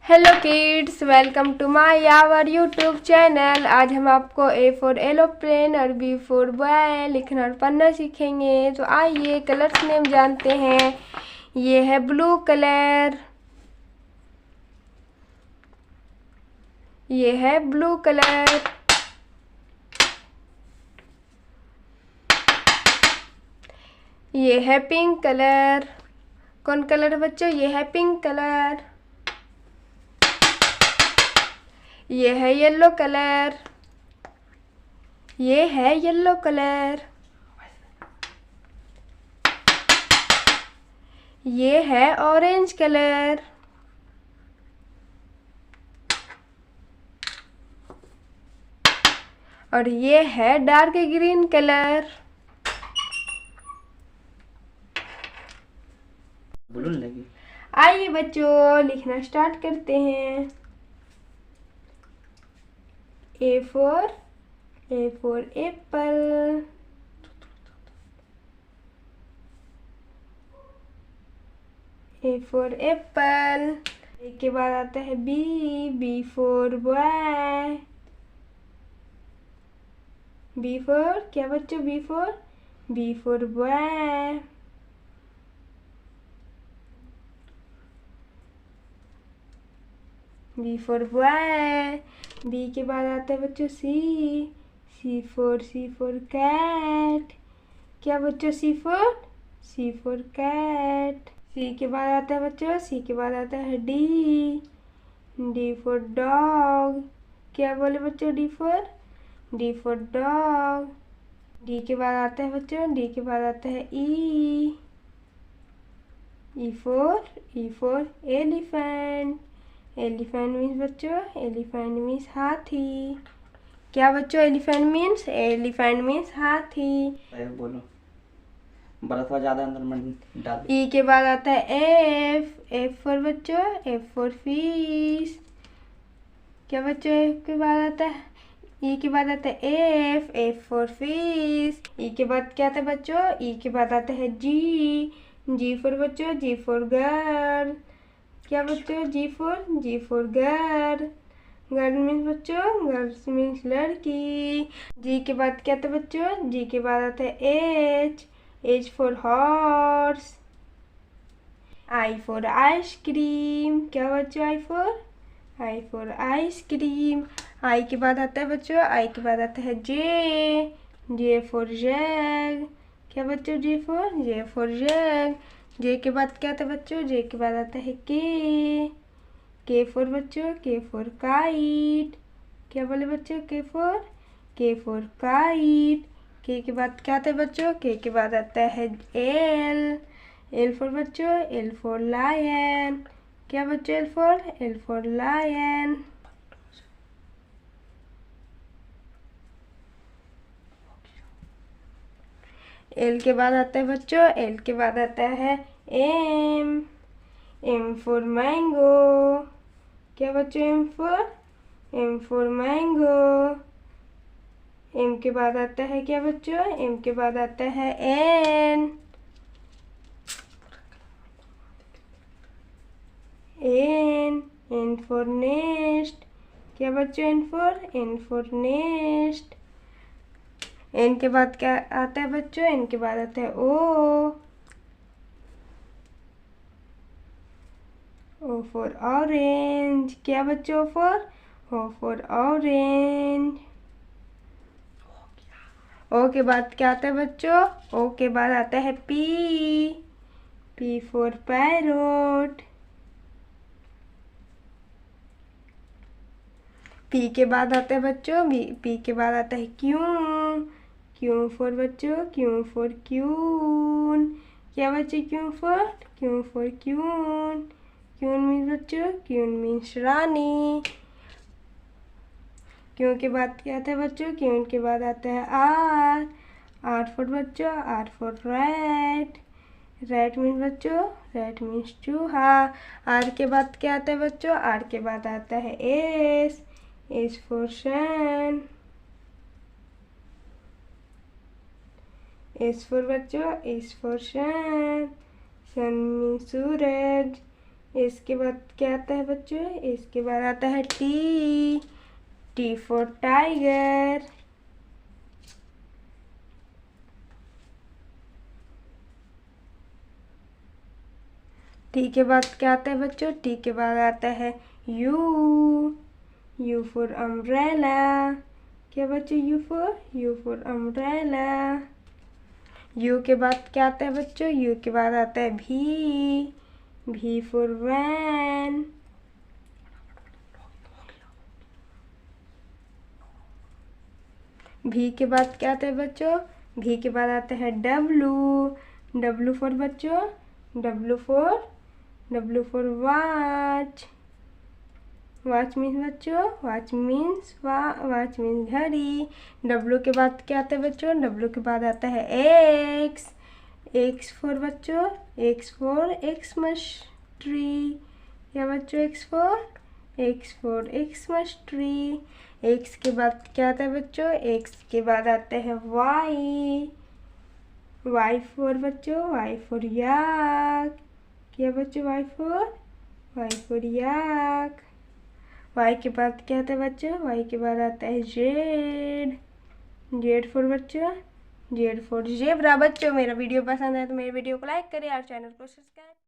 Hello kids, welcome to my our YouTube channel. आज हम आपको ए फॉर एरोप्लेन और बी फॉर बॉय लिखना और पढ़ना सीखेंगे। तो आइए कलर्स नेम जानते हैं। ये है ब्लू कलर, ये है ब्लू कलर, ये है पिंक कलर। कौन कलर है बच्चों? ये है पिंक कलर। ये है येलो कलर, ये है येलो कलर। ये है ऑरेंज कलर, और ये है डार्क ग्रीन कलर। बोलने लगी। आइए बच्चों लिखना स्टार्ट करते हैं। A for apple, A for apple. A के बाद आता है B for boy. B for क्या बच्चों? B for boy. B for boy. B के बाद आता है बच्चों सी फॉर कैट। क्या बच्चों? सी फॉर कैट। सी के बाद आता है बच्चों, सी के बाद आता है डी फॉर डॉग। क्या बोले बच्चों? D for dog. डी के बाद आता है बच्चों, डी के बाद आता है E for elephant. Elephant means बच्चों, एलिफेंट मीन्स हाथी। क्या बच्चों? एलिफेंट मीन्स हाथी। बोलो, बर्फ का ज्यादा अंदर में डाल। ई के बाद आता है एफ फॉर बच्चों, एफ फॉर फिश। क्या बच्चों? एफ के बाद आता है, ई के बाद आता है एफ फॉर फिश। ई के बाद क्या आता है बच्चों? ई के बाद आता है जी फॉर बच्चों, जी फॉर गर्ल। क्या बच्चों? जी फॉर गर्ल। गर्ल मीन्स बच्चों, गर्ल्स मीन्स लड़की। जी के बाद क्या आता है बच्चों? जी के बाद आता है H for horse. I for ice cream. क्या बच्चों? I for ice cream. आई के बाद आता है बच्चों, आई के बाद आता है जे फॉर जैग। क्या बच्चों? J for zag. जे के बाद क्या आता है बच्चों? जे के बाद आता है के फॉर बच्चों, के फॉर काइट। क्या बोले बच्चों? के फॉर काइट। के बाद क्या आता है बच्चों? के बाद आता है एल फॉर बच्चों, एल फॉर लायन। क्या बच्चों? L for lion. एल के बाद आता है बच्चों, एल के बाद आता है एम फॉर मैंगो। क्या बच्चों? M for mango. एम के बाद आता है क्या बच्चों? एम के बाद आता है एन फॉर नेस्ट। क्या बच्चों? N for nest. एन के बाद क्या आता है बच्चों? एन के बाद आता है ओ फॉर ऑरेंज। क्या बच्चों? O for orange. ओ के बाद क्या आता है बच्चों? ओ के बाद आता है पी फॉर पैरोट। पी के बाद आता है बच्चों, पी के बाद आता है क्यू फॉर बच्चों, क्यू फॉर क्यून। क्या बच्चे? Q for queen. Queen means बच्चों, क्यून मीन्स रानी। क्यों के बाद क्या आता है बच्चों? क्यों के बाद आता है आर फॉर बच्चों, R for rat. Rat means बच्चों, रैट मीन्स चूहा। आर के बाद क्या आता है बच्चों? आर के बाद आता है S for sun. S for बच्चों, S for sun. Sun means सूरज। इसके बाद क्या आता है बच्चों? इसके बाद आता है T. T for tiger. T के बाद क्या आता है बच्चों? टी के बाद आता है यू। You for umbrella. क्या बच्चों? You for umbrella. यू के बाद क्या आता है बच्चों? यू के बाद आता है भी। भी फॉर वैन। भी के बाद क्या आता है बच्चों? भी के बाद आता है डब्लू। डब्लू फॉर बच्चों, W for watch. Watch means बच्चों, वॉच मीन्स घड़ी। डब्लू के बाद क्या आता है बच्चों? डब्लू के बाद आता है एक्स। एक्स फॉर बच्चों, एक्समस ट्री। क्या बच्चों? X for Xmas tree. X के बाद क्या आता है बच्चों? एक्स के बाद आता है वाई। वाई फॉर बच्चों, वाई फॉर याक। क्या बच्चों? Y for yak. वाई के बाद क्या आता है बच्चों? वाई के बाद आता है जेड। जेड फॉर बच्चों, जेड फॉर जेब्रा। बच्चों मेरा वीडियो पसंद है तो मेरे वीडियो को लाइक करें और चैनल को सब्सक्राइब